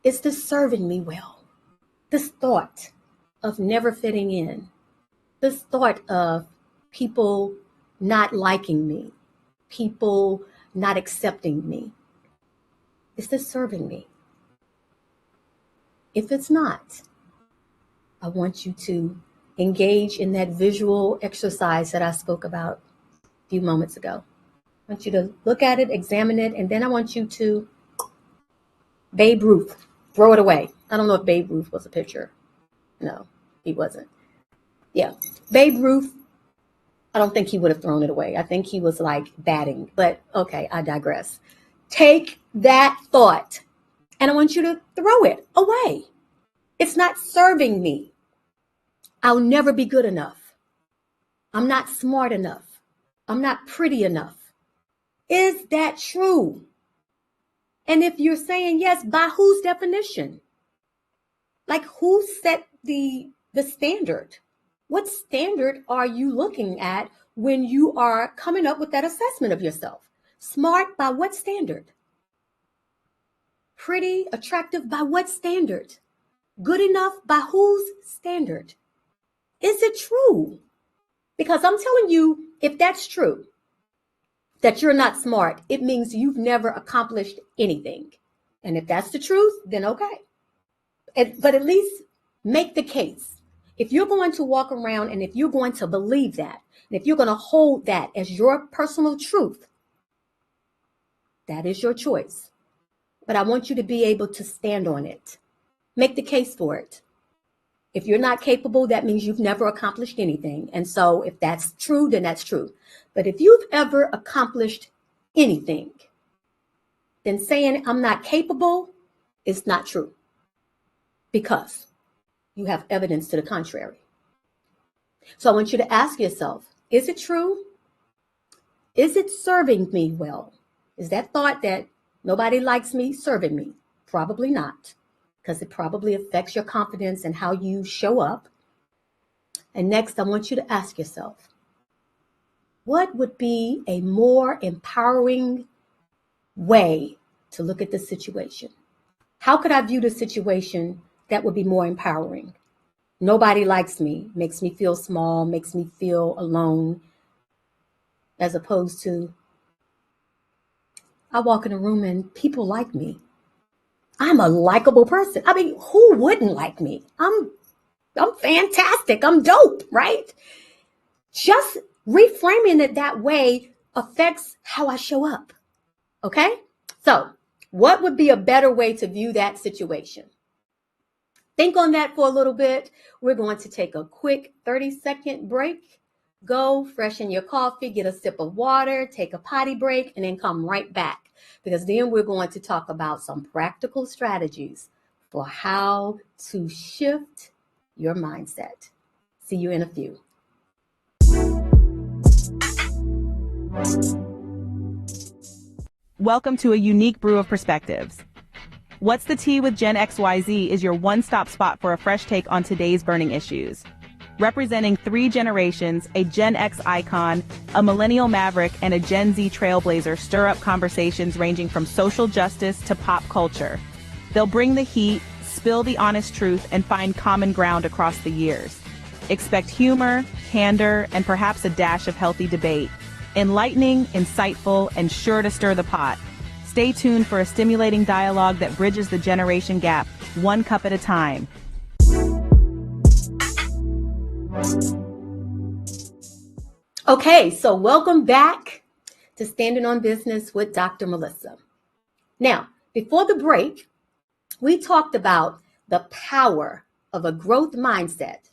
Is this serving me well? This thought of never fitting in, this thought of people not liking me, people not accepting me, is this serving me? If it's not, I want you to engage in that visual exercise that I spoke about a few moments ago. I want you to look at it, examine it, and then I want you to Babe Ruth, throw it away. I don't know if Babe Ruth was a pitcher. No, he wasn't. Yeah, Babe Ruth, I don't think he would have thrown it away. I think he was like batting, but okay, I digress. Take that thought and I want you to throw it away. It's not serving me. I'll never be good enough. I'm not smart enough. I'm not pretty enough. Is that true? And if you're saying yes, by whose definition? Like, who set the standard? What standard are you looking at when you are coming up with that assessment of yourself? Smart by what standard? Pretty, attractive by what standard? Good enough by whose standard? Is it true? Because I'm telling you, if that's true, that you're not smart, it means you've never accomplished anything. And if that's the truth, then okay. But at least make the case. If you're going to walk around and if you're going to believe that, and if you're going to hold that as your personal truth, that is your choice. But I want you to be able to stand on it. Make the case for it. If you're not capable, that means you've never accomplished anything. And so if that's true, then that's true. But if you've ever accomplished anything, then saying I'm not capable is not true, because you have evidence to the contrary. So I want you to ask yourself, is it true? Is it serving me well? Is that thought that nobody likes me serving me? Probably not, because it probably affects your confidence and how you show up. And next, I want you to ask yourself, what would be a more empowering way to look at the situation? How could I view the situation that would be more empowering? Nobody likes me, makes me feel small, makes me feel alone, as opposed to I walk in a room and people like me. I'm a likable person. I mean, who wouldn't like me? I'm fantastic. I'm dope, right? Just reframing it that way affects how I show up. Okay? So, what would be a better way to view that situation? Think on that for a little bit. We're going to take a quick 30-second break. Go freshen your coffee, get a sip of water, take a potty break, and then come right back, because then we're going to talk about some practical strategies for how to shift your mindset. See you in a few. Welcome to a unique brew of perspectives. What's the Tea with Gen XYZ is your one-stop spot for a fresh take on today's burning issues. Representing 3 generations, a Gen X icon, a millennial maverick, and a Gen Z trailblazer stir up conversations ranging from social justice to pop culture. They'll bring the heat, spill the honest truth, and find common ground across the years. Expect humor, candor, and perhaps a dash of healthy debate. Enlightening, insightful, and sure to stir the pot. Stay tuned for a stimulating dialogue that bridges the generation gap, one cup at a time. Okay, so welcome back to Standing on Business with Dr. Melissa. Now, before the break, we talked about the power of a growth mindset.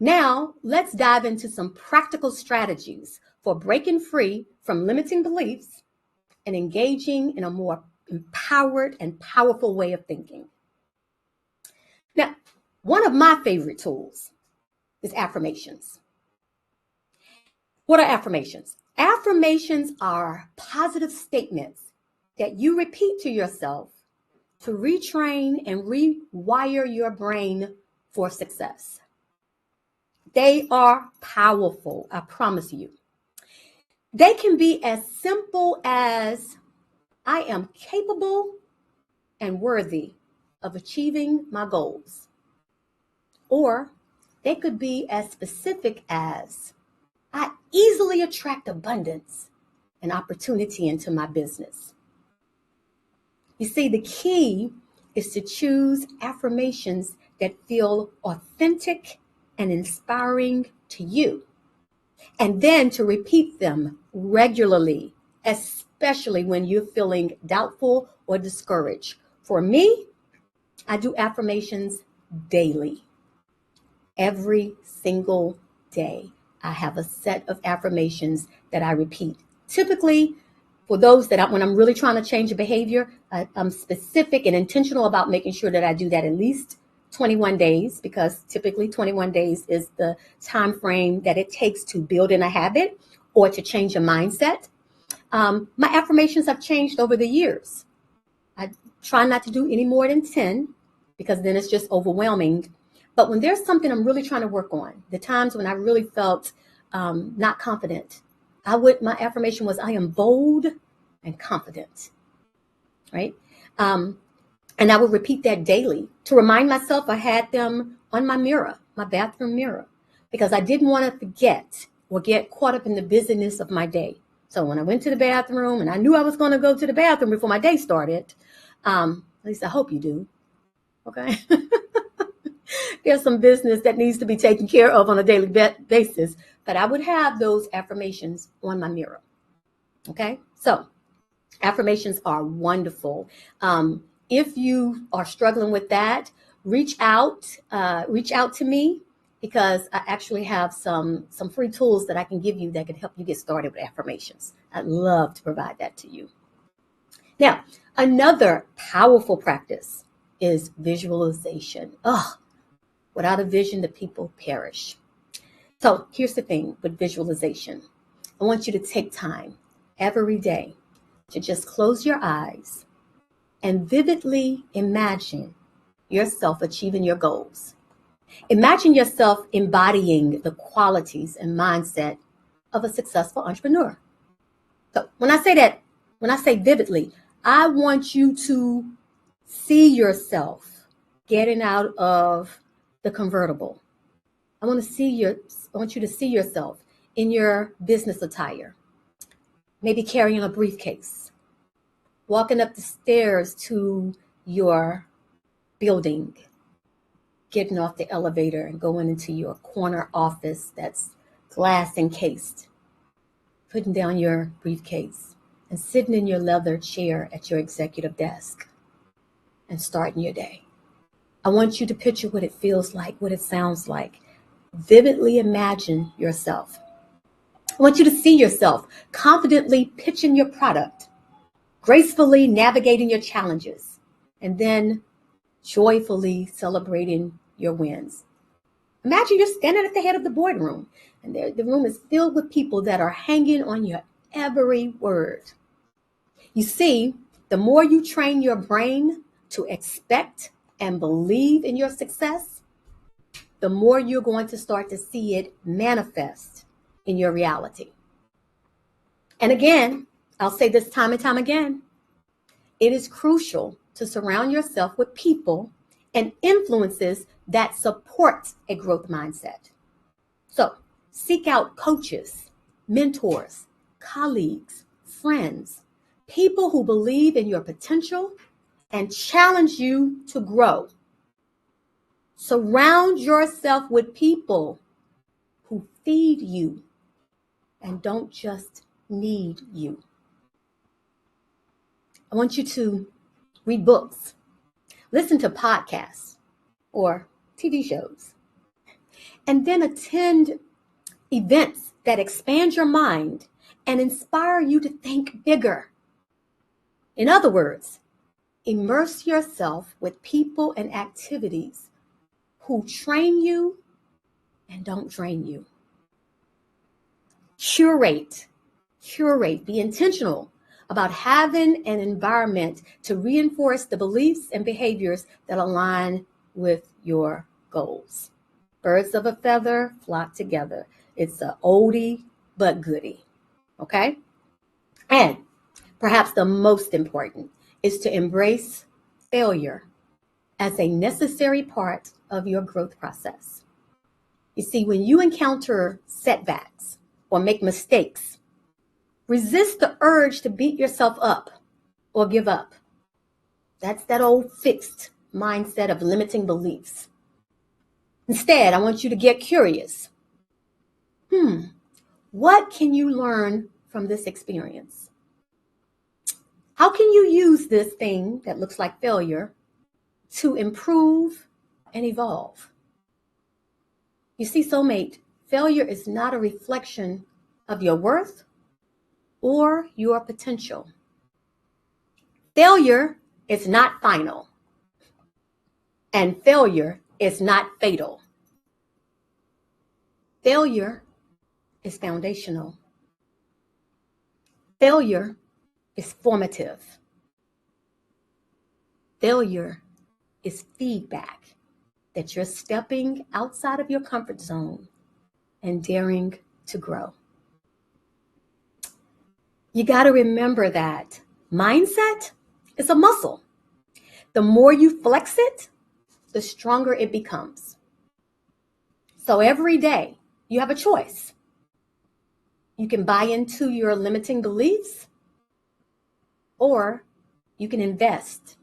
Now, let's dive into some practical strategies for breaking free from limiting beliefs and engaging in a more empowered and powerful way of thinking. Now, one of my favorite tools is affirmations. What are affirmations? Affirmations are positive statements that you repeat to yourself to retrain and rewire your brain for success. They are powerful, I promise you. They can be as simple as, I am capable and worthy of achieving my goals. Or they could be as specific as, I easily attract abundance and opportunity into my business. You see, the key is to choose affirmations that feel authentic and inspiring to you, and then to repeat them regularly, especially when you're feeling doubtful or discouraged. For me, I do affirmations daily. Every single day, I have a set of affirmations that I repeat. Typically, for those that when I'm really trying to change a behavior, I'm specific and intentional about making sure that I do that at least 21 days, because typically 21 days is the time frame that it takes to build in a habit or to change a mindset. My affirmations have changed over the years. I try not to do any more than 10 because then it's just overwhelming. But when there's something I'm really trying to work on, the times when I really felt not confident, my affirmation was, I am bold and confident, right? And I would repeat that daily to remind myself. I had them on my mirror, my bathroom mirror, because I didn't want to forget or get caught up in the busyness of my day. So when I went to the bathroom and I knew I was going to go to the bathroom before my day started, at least I hope you do, okay? There's some business that needs to be taken care of on a daily basis, but I would have those affirmations on my mirror, okay? So affirmations are wonderful. If you are struggling with that, reach out to me, because I actually have some free tools that I can give you that can help you get started with affirmations. I'd love to provide that to you. Now, another powerful practice is visualization. Without a vision, the people perish. So here's the thing with visualization. I want you to take time every day to just close your eyes and vividly imagine yourself achieving your goals. Imagine yourself embodying the qualities and mindset of a successful entrepreneur. So when I say vividly, I want you to see yourself getting out of the convertible. I want you to see yourself in your business attire, maybe carrying a briefcase, walking up the stairs to your building, getting off the elevator and going into your corner office that's glass encased, putting down your briefcase and sitting in your leather chair at your executive desk and starting your day. I want you to picture what it feels like, what it sounds like. Vividly imagine yourself. I want you to see yourself confidently pitching your product, gracefully navigating your challenges, and then joyfully celebrating your wins. Imagine you're standing at the head of the boardroom, and the room is filled with people that are hanging on your every word. You see, the more you train your brain to expect and believe in your success, the more you're going to start to see it manifest in your reality. And again, I'll say this time and time again, it is crucial to surround yourself with people and influences that support a growth mindset. So seek out coaches, mentors, colleagues, friends, people who believe in your potential and challenge you to grow. Surround yourself with people who feed you and don't just need you. I want you to read books, listen to podcasts or TV shows, and then attend events that expand your mind and inspire you to think bigger. In other words, immerse yourself with people and activities who train you and don't drain you. Curate, be intentional about having an environment to reinforce the beliefs and behaviors that align with your goals. Birds of a feather flock together. It's an oldie but goodie, okay? And perhaps the most important is to embrace failure as a necessary part of your growth process. You see, when you encounter setbacks or make mistakes, resist the urge to beat yourself up or give up. That's that old fixed mindset of limiting beliefs. Instead, I want you to get curious. What can you learn from this experience? How can you use this thing that looks like failure to improve and evolve? You see, soulmate, failure is not a reflection of your worth or your potential. Failure is not final, and failure is not fatal. Failure is foundational. Failure is formative. Failure is feedback that you're stepping outside of your comfort zone and daring to grow. You got to remember that mindset is a muscle. The more you flex it, the stronger it becomes. So every day you have a choice. You can buy into your limiting beliefs, or you can invest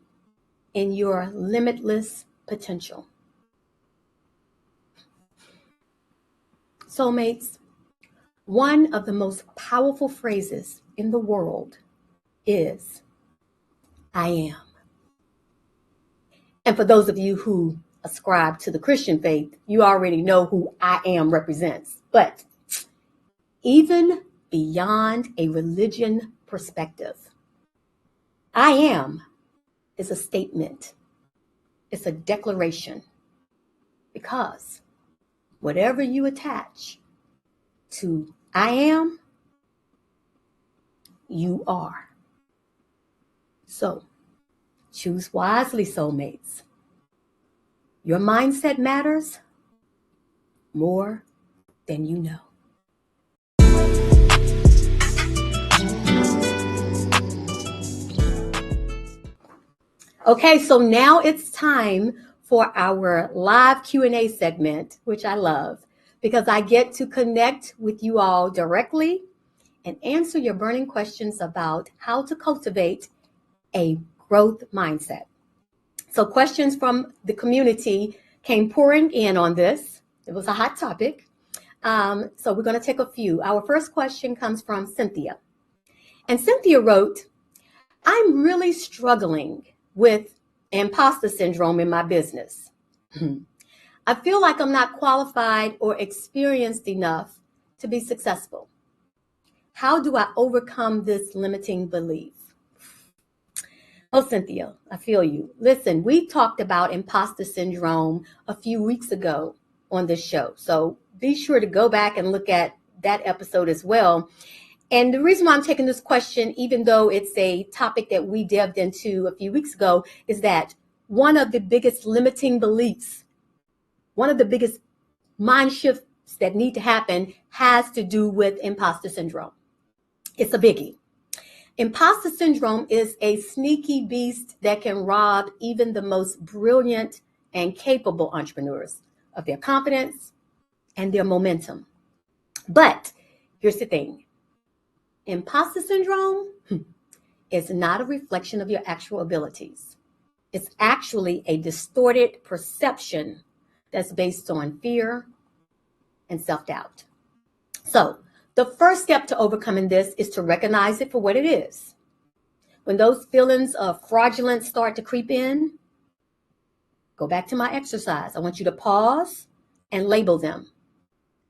in your limitless potential. Soulmates, one of the most powerful phrases in the world is, I am. And for those of you who ascribe to the Christian faith, you already know who I am represents. But even beyond a religion perspective, I am is a statement. It's a declaration. Because whatever you attach to I am, you are. So choose wisely, soulmates. Your mindset matters more than you know. Okay, so now it's time for our live Q&A segment, which I love because I get to connect with you all directly and answer your burning questions about how to cultivate a growth mindset. So questions from the community came pouring in on this. It was a hot topic. So we're going to take a few. Our first question comes from Cynthia. And Cynthia wrote, I'm really struggling with imposter syndrome in my business. I feel like I'm not qualified or experienced enough to be successful. How do I overcome this limiting belief? Oh, Cynthia, I feel you. Listen, we talked about imposter syndrome a few weeks ago on this show. So be sure to go back and look at that episode as well. And the reason why I'm taking this question, even though it's a topic that we delved into a few weeks ago, is that one of the biggest limiting beliefs, one of the biggest mind shifts that need to happen has to do with imposter syndrome. It's a biggie. Imposter syndrome is a sneaky beast that can rob even the most brilliant and capable entrepreneurs of their confidence and their momentum. But here's the thing. Imposter syndrome is not a reflection of your actual abilities. It's actually a distorted perception that's based on fear and self-doubt. So the first step to overcoming this is to recognize it for what it is. When those feelings of fraudulence start to creep in, go back to my exercise. I want you to pause and label them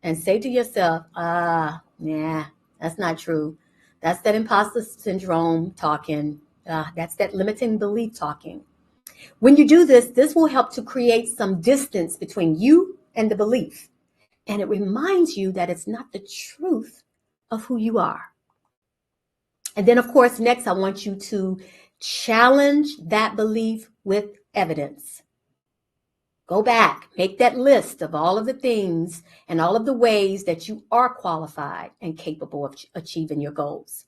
and say to yourself, that's not true. That's that imposter syndrome talking. That's that limiting belief talking. When you do this, this will help to create some distance between you and the belief. And it reminds you that it's not the truth of who you are. And then, of course, next, I want you to challenge that belief with evidence. Go back, make that list of all of the things and all of the ways that you are qualified and capable of achieving your goals.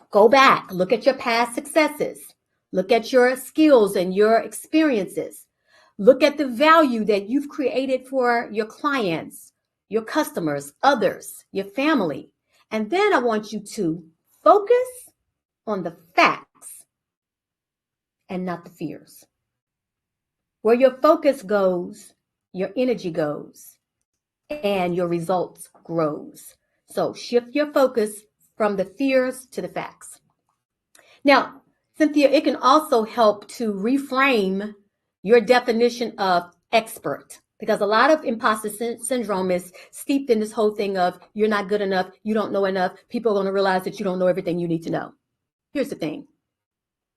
Go back, look at your past successes, look at your skills and your experiences. Look at the value that you've created for your clients, your customers, others, your family. And then I want you to focus on the facts and not the fears. Where your focus goes, your energy goes, and your results grows. So shift your focus from the fears to the facts. Now, Cynthia, it can also help to reframe your definition of expert, because a lot of imposter syndrome is steeped in this whole thing of you're not good enough, you don't know enough, people are going to realize that you don't know everything you need to know. Here's the thing.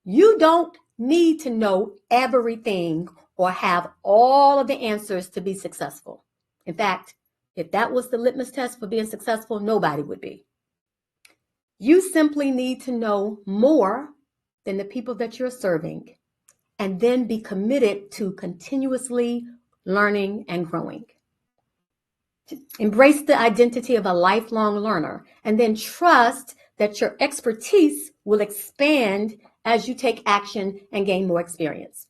You don't need to know everything or have all of the answers to be successful. In fact, if that was the litmus test for being successful, nobody would be. You simply need to know more than the people that you're serving, and then be committed to continuously learning and growing. Embrace the identity of a lifelong learner, and then trust that your expertise will expand as you take action and gain more experience.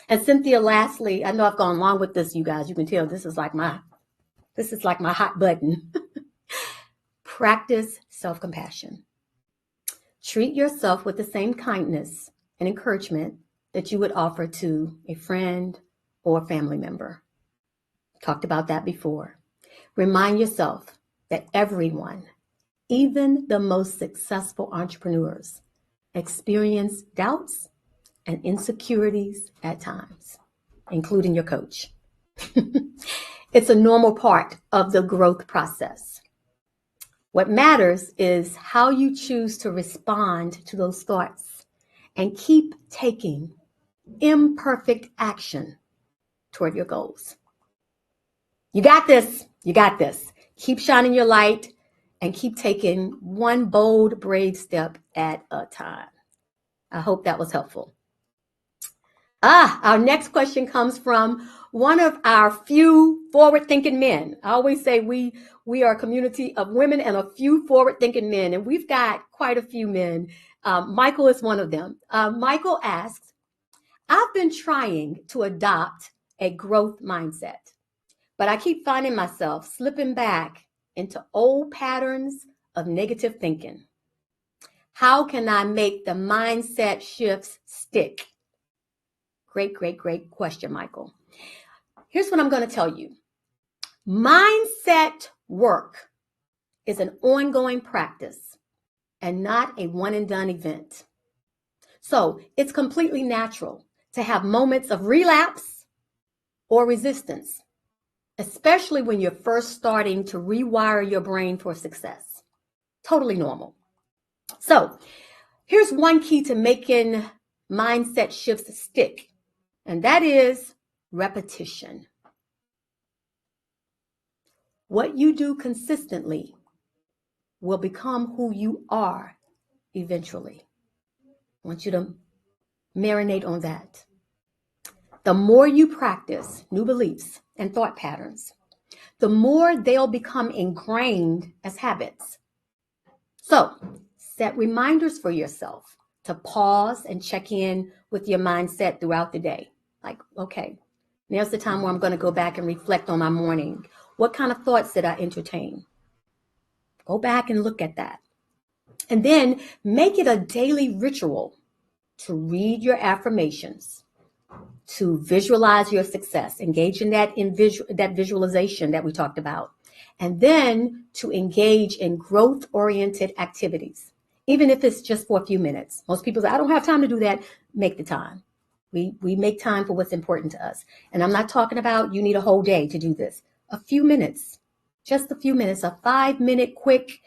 And Cynthia, lastly, I know I've gone long with this, you guys. You can tell this is like my hot button. Practice self-compassion. Treat yourself with the same kindness and encouragement that you would offer to a friend or family member. Talked about that before. Remind yourself that everyone, even the most successful entrepreneurs, experience doubts and insecurities at times, including your coach. It's a normal part of the growth process. What matters is how you choose to respond to those thoughts and keep taking imperfect action toward your goals. You got this. You got this. Keep shining your light and keep taking one bold, brave step at a time. I hope that was helpful. Our next question comes from one of our few forward-thinking men. I always say we are a community of women and a few forward-thinking men, and we've got quite a few men. Michael is one of them. Michael asks, I've been trying to adopt a growth mindset, but I keep finding myself slipping back into old patterns of negative thinking. How can I make the mindset shifts stick? Great question, Michael. Here's what I'm going to tell you. Mindset work is an ongoing practice and not a one and done event. So it's completely natural to have moments of relapse or resistance, especially when you're first starting to rewire your brain for success. Totally normal. So here's one key to making mindset shifts stick, and that is repetition. What you do consistently will become who you are eventually. I want you to marinate on that. The more you practice new beliefs and thought patterns, the more they'll become ingrained as habits. So set reminders for yourself to pause and check in with your mindset throughout the day. Like, okay, now's the time where I'm going to go back and reflect on my morning. What kind of thoughts did I entertain? Go back and look at that. And then make it a daily ritual to read your affirmations, to visualize your success, engage in that visualization that we talked about, and then to engage in growth-oriented activities, even if it's just for a few minutes. Most people say, I don't have time to do that. Make the time. We make time for what's important to us. And I'm not talking about you need a whole day to do this. A few minutes, just a few minutes, a 5-minute quick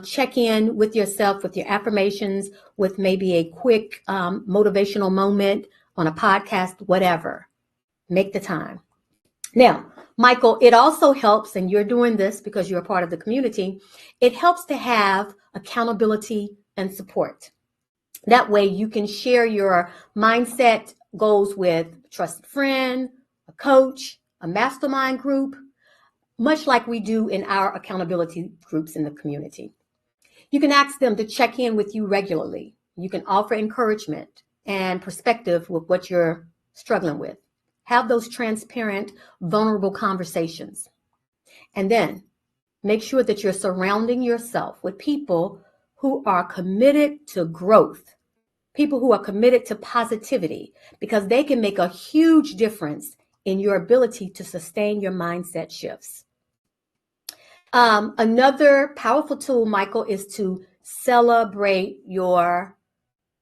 check-in with yourself, with your affirmations, with maybe a quick motivational moment on a podcast, whatever. Make the time. Now, Michael, it also helps, and you're doing this because you're a part of the community, it helps to have accountability and support. That way you can share your mindset goals with a trusted friend, a coach, a mastermind group, much like we do in our accountability groups in the community. You can ask them to check in with you regularly. You can offer encouragement and perspective with what you're struggling with. Have those transparent, vulnerable conversations. And then make sure that you're surrounding yourself with people who are committed to growth, people who are committed to positivity, because they can make a huge difference in your ability to sustain your mindset shifts. Another powerful tool, Michael, is to celebrate your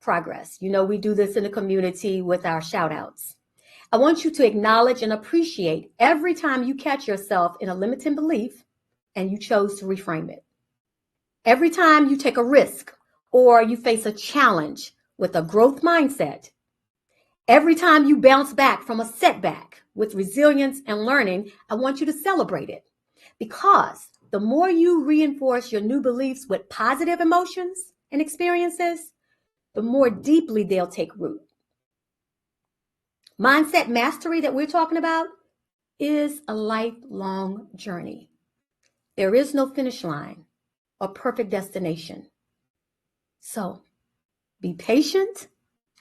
progress. You know, we do this in the community with our shout outs. I want you to acknowledge and appreciate every time you catch yourself in a limiting belief and you chose to reframe it. Every time you take a risk or you face a challenge with a growth mindset. Every time you bounce back from a setback with resilience and learning, I want you to celebrate it, because the more you reinforce your new beliefs with positive emotions and experiences, the more deeply they'll take root. Mindset mastery that we're talking about is a lifelong journey. There is no finish line or perfect destination. So be patient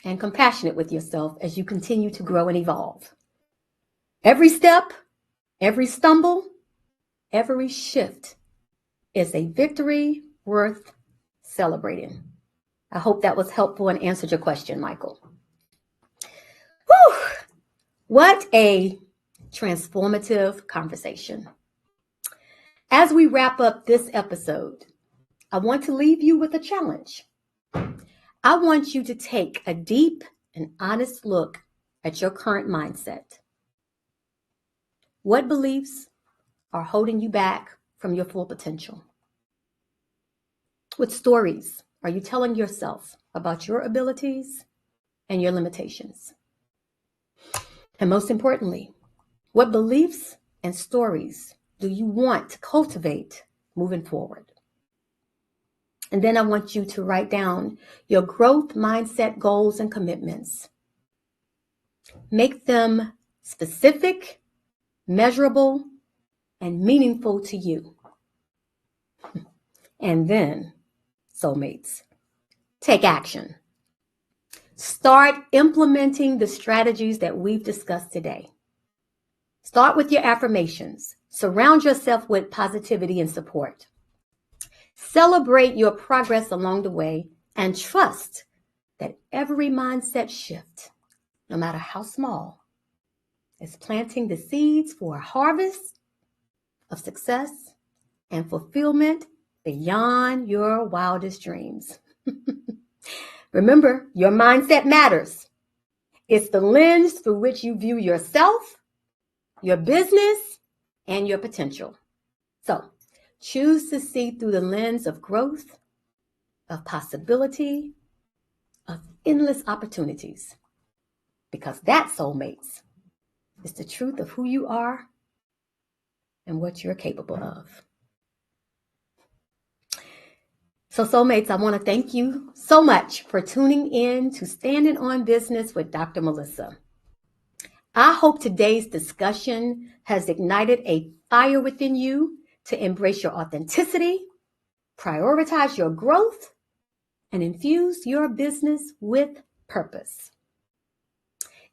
and compassionate with yourself as you continue to grow and evolve. Every step, every stumble, every shift is a victory worth celebrating. I hope that was helpful and answered your question, Michael. Whew! What a transformative conversation. As we wrap up this episode, I want to leave you with a challenge. I want you to take a deep and honest look at your current mindset. What beliefs are holding you back from your full potential? What stories are you telling yourself about your abilities and your limitations? And most importantly, what beliefs and stories do you want to cultivate moving forward? And then I want you to write down your growth mindset goals and commitments. Make them specific, measurable, and meaningful to you. And then, soulmates, take action. Start implementing the strategies that we've discussed today. Start with your affirmations. Surround yourself with positivity and support. Celebrate your progress along the way and trust that every mindset shift, no matter how small, is planting the seeds for a harvest of success and fulfillment beyond your wildest dreams. Remember, your mindset matters. It's the lens through which you view yourself, your business, and your potential. So choose to see through the lens of growth, of possibility, of endless opportunities. Because that, soulmates, is the truth of who you are and what you're capable of. So, soulmates, I want to thank you so much for tuning in to Standing on Business with Dr. Melissa. I hope today's discussion has ignited a fire within you to embrace your authenticity, prioritize your growth, and infuse your business with purpose.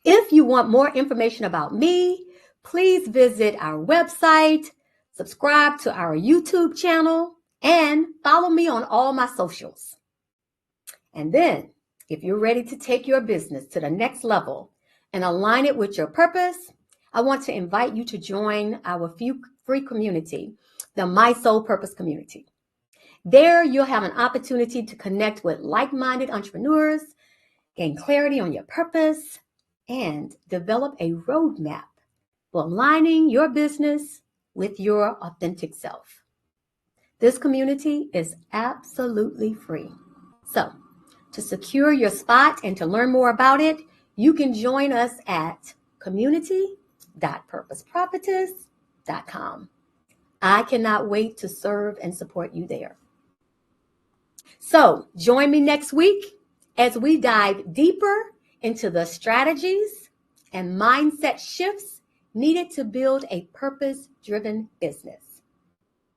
If you want more information about me, please visit our website, subscribe to our YouTube channel, and follow me on all my socials. And then, if you're ready to take your business to the next level and align it with your purpose, I want to invite you to join our free community, the My Soul Purpose community. There, you'll have an opportunity to connect with like-minded entrepreneurs, gain clarity on your purpose, and develop a roadmap for aligning your business with your authentic self. This community is absolutely free. So, to secure your spot and to learn more about it, you can join us at community.purposeprophetess.com. I cannot wait to serve and support you there. So, join me next week as we dive deeper into the strategies and mindset shifts needed to build a purpose-driven business.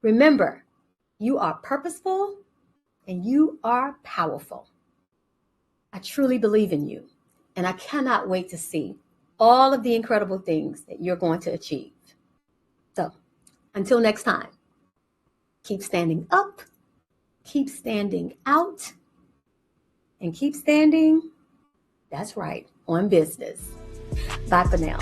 Remember, you are purposeful and you are powerful. I truly believe in you, and I cannot wait to see all of the incredible things that you're going to achieve. So until next time, keep standing up, keep standing out, and keep standing, that's right, on business. Bye for now.